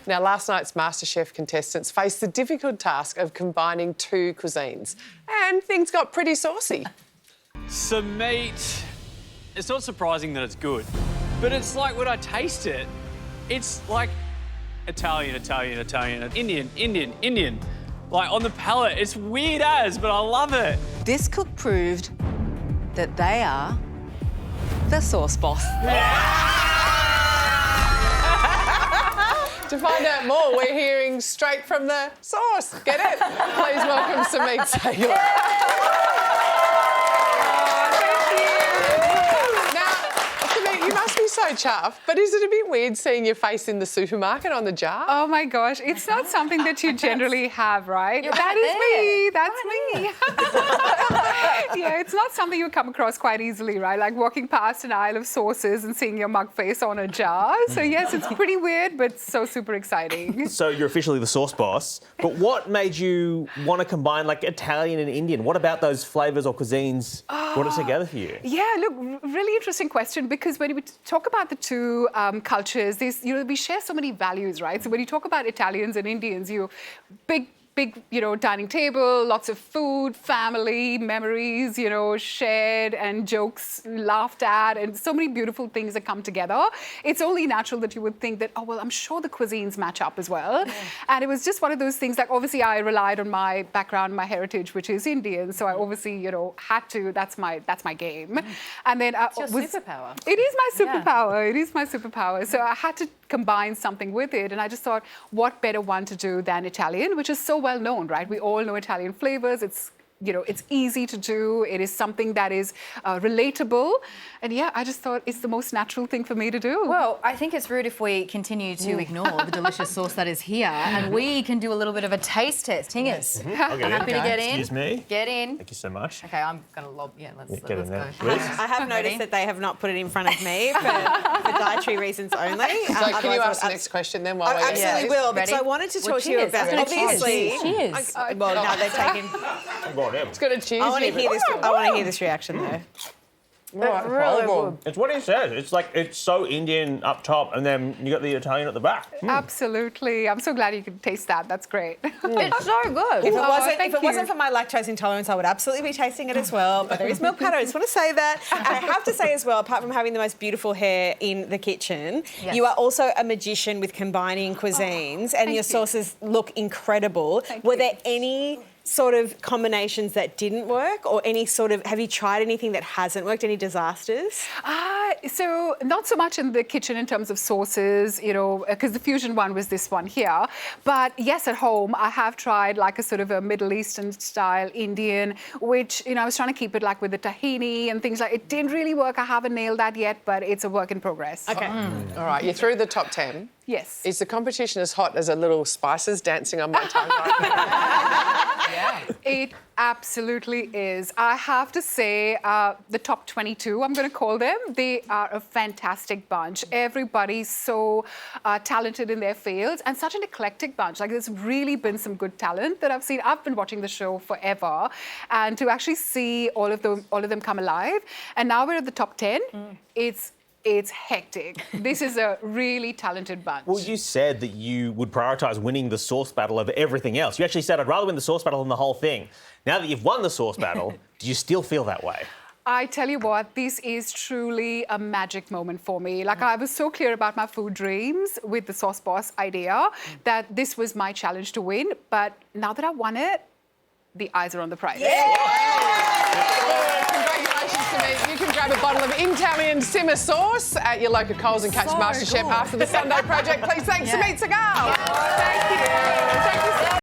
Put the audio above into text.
Now, last night's MasterChef contestants faced the difficult task of combining two cuisines, and things got pretty saucy. Sumeet, it's not surprising that it's good, but it's like when I taste it, it's like Italian, Indian. Like on the palate, it's weird as, but I love it. This cook proved that they are the sauce boss. To find out more, we're hearing straight from the source. Get it? Please welcome Sumeet Saigal. You must be so chuffed, but is it a bit weird seeing your face in the supermarket on the jar? Oh my gosh, it's not something that you generally have, right? That is me. Yeah, it's not something you come across quite easily, right? Like walking past an aisle of sauces and seeing your mug face on a jar. So yes, it's pretty weird, but so super exciting. So you're officially the sauce boss, but what made you want to combine like Italian and Indian? What about those flavours or cuisines brought it together for you? Yeah, look, really interesting question, because when we talk about the two cultures, we share so many values, right? So when you talk about Italians and Indians, big, dining table, lots of food, family, memories, shared, and jokes laughed at, and so many beautiful things that come together. It's only natural that you would think that, oh, well, I'm sure the cuisines match up as well. Yeah. And it was just one of those things, like, obviously I relied on my background, my heritage, which is Indian, so I obviously, had to, that's my game. And then it's your superpower. It is my superpower. Yeah. It is my superpower. So I had to combine something with it, and I just thought, what better one to do than Italian, which is so well known, right? We all know Italian flavors. It's easy to do. It is something that is relatable. And yeah, I just thought it's the most natural thing for me to do. Well, I think it's rude if we continue to ignore the delicious sauce that is here, and we can do a little bit of a taste test. Hingers, happy to get in? Excuse me. Get in. Thank you so much. Okay, I'm going to lob, let's get in there. go. I have noticed that they have not put it in front of me for dietary reasons only. So can you ask the next question then while I absolutely will, because I wanted to talk to you about, obviously... Cheers. Well, now they've taken... It's got a cheese. I want to hear this reaction though. Right, it's what he says. It's like, it's so Indian up top, and then you got the Italian at the back. Absolutely. I'm so glad you could taste that. That's great. It's so good. If it wasn't for my lactose intolerance, I would absolutely be tasting it as well. But there is milk powder. I just want to say that. And I have to say as well, apart from having the most beautiful hair in the kitchen, you are also a magician with combining cuisines, and your sauces look incredible. Were there any sort of combinations that didn't work, or any sort of, have you tried anything that hasn't worked, any disasters? So not so much in the kitchen in terms of sauces, because the fusion one was this one here. But yes, at home, I have tried like a sort of a Middle Eastern style Indian, which, I was trying to keep it like with the tahini and things like, it didn't really work. I haven't nailed that yet, but it's a work in progress. Okay. All right, you're through the top 10. Yes. Is the competition as hot as a little spices dancing on my tongue right now? Yeah. It absolutely is. I have to say, the top 22, I'm going to call them, they are a fantastic bunch. Everybody's so talented in their fields, and such an eclectic bunch. Like, there's really been some good talent that I've seen. I've been watching the show forever, and to actually see all of them come alive, and now we're at the top 10, it's hectic. This is a really talented bunch. Well, you said that you would prioritise winning the sauce battle over everything else. You actually said, I'd rather win the sauce battle than the whole thing. Now that you've won the sauce battle, do you still feel that way? I tell you what, this is truly a magic moment for me. Like, I was so clear about my food dreams with the Sauce Boss idea that this was my challenge to win. But now that I won it, the eyes are on the prize. Congratulations to me. You can grab a bottle of Italian simmer sauce at your local Coles and catch MasterChef after the Sunday Project. Please thank Sumeet Saigal. Thank you. Thank you so much.